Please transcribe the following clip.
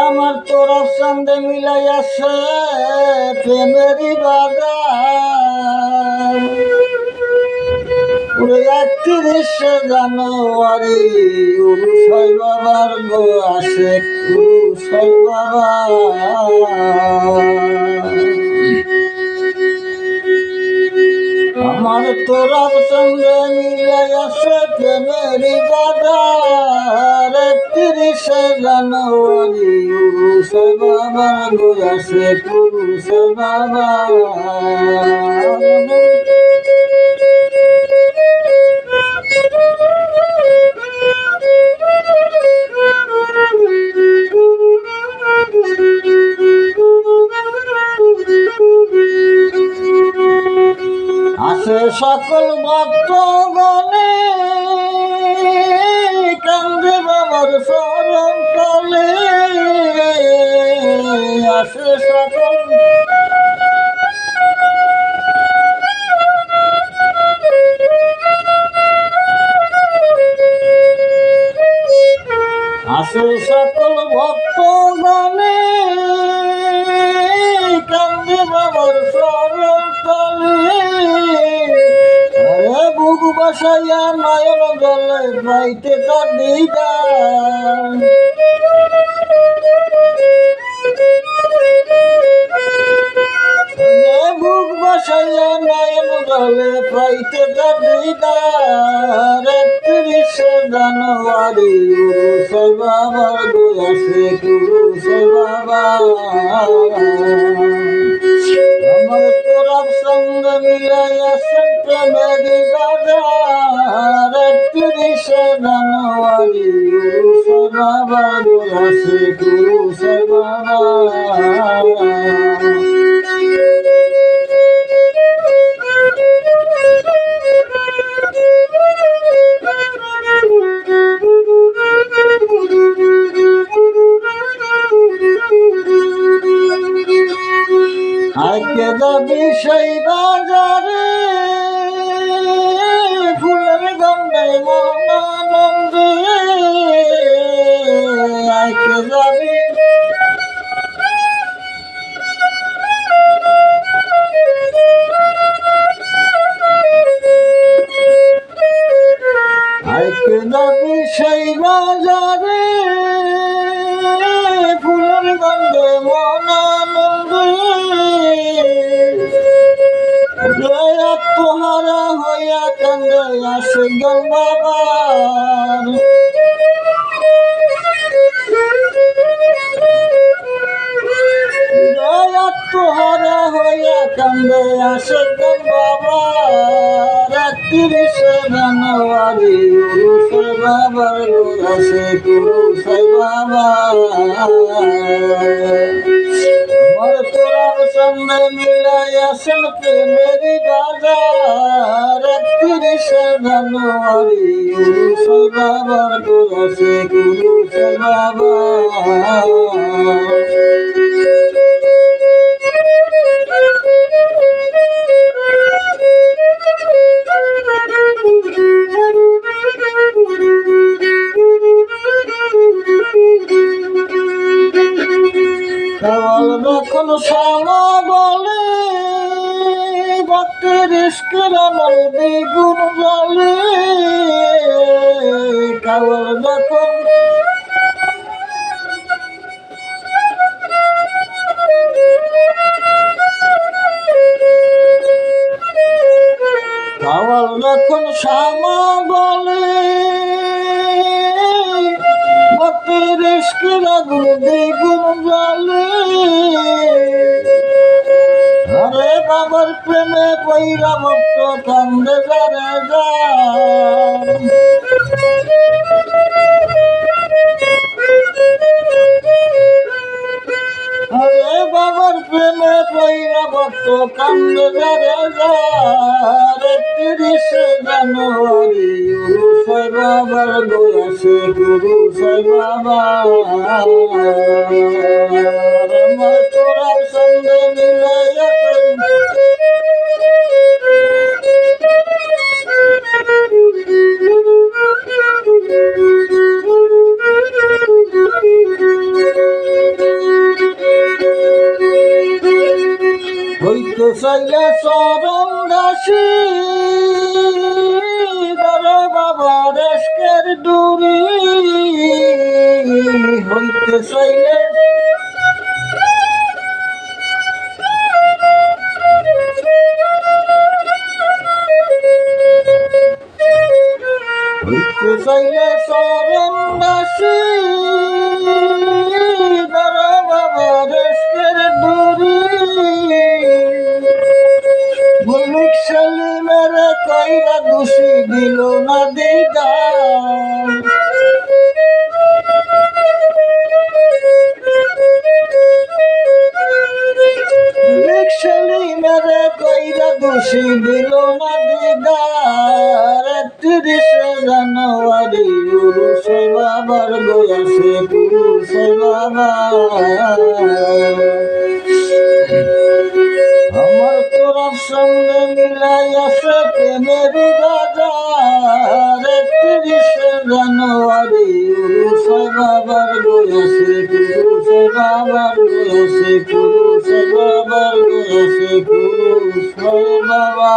আমার তোরা সঙ্গে মিলাই আসে প্রেমেরই বাজার। 31 জানুয়ারি উরুষয় বাবার গো আসে উরুষয় বাবা। আমার তোরার সঙ্গে মিলাই আসে প্রেমেরই বাজার। 31 জানুয়ারি উরুষয় বাবার গো আসে উরুষয় বাবা। আসে সকল ভক্তগণে কান্দে বাবার শরণ তলে। আসে সকল আসে সকল ভক্তগণে কান্দে বাবার শরণ তলে। বুক বাসাইয়া নয়ন জলে পাইতে তার দিদার। বুক বাসাইয়া নয়ন জলে পাইতে তার দিদার। 31 জানুয়ারি উরুষয় বাবার গো আসে উরুষয় বাবা। আমার তোরার সঙ্গে মিলাই আসেন প্রেমেরই বাজার। 31 জানুয়ারি উরুষয় বাবার গো আসে উরুষয় বাবা। আজকে যাবি সেই বাজারে ফুলের গন্ধে মন আনন্দে। আজকে যাবি আজকে যাবি সেই বাজারে ফুলের গন্ধে মন আনন্দে। আত্মহারা হইয়া কান্দে আসে গল বাবার। আত্মহারা হইয়া কান্দে আসে গল বাবার। 31 জানুয়ারি উরুষয় বাবার গো আসে উরুষয় বাবা। আমার তোরার সঙ্গে মিলাই আসেন প্রেমেরই বাজার। 31 জানুয়ারি উরুষয় বাবার গো আসে উরুষয় বাবা। কেবল যখন শ্যামা বলে ভক্তের ইস্কের আমল দ্বিগুণ জ্বলে। কেবল যখন কেবল যখন শ্যামা বলে ভক্তের ইস্কের আগুন দ্বিগুণ জ্বলে। আরে বাবার প্রেমে পইরা ভক্ত কান্দে যারে যার। আরে বাবার প্রেমে পইরা ভক্ত কান্দে যারে যার। 31 জানুয়ারি উরুষয় বাবার গো আসে উরুষয় বাবা। আমার তোরার সঙ্গে মিলাই আসেন চাইলে চরণ দাসী ধরে বাবা রেস্কের ডুরি হইতে চাইলে হইতে চাইলে চরণ দাসী ধরে বাবা রেস্কের ডুরি মল্লিক সেলিমের কইরা দোষী দিল না দিদার মল্লিক সেলিমের কইরা দোষী দিল না দিদার ৩১ জানুয়ারি উরুসে বাবার গয়াছে পুরুষে বাবা আমার তোরার সঙ্গে মিলাই আছে প্রেমেরই বাজার ৩১ জানুয়ারি উরুসে বাবার গয়াছে পুরুষে বাবার গয়াছে পুরুষে বাবার গয়াছে পুরুষে বাবা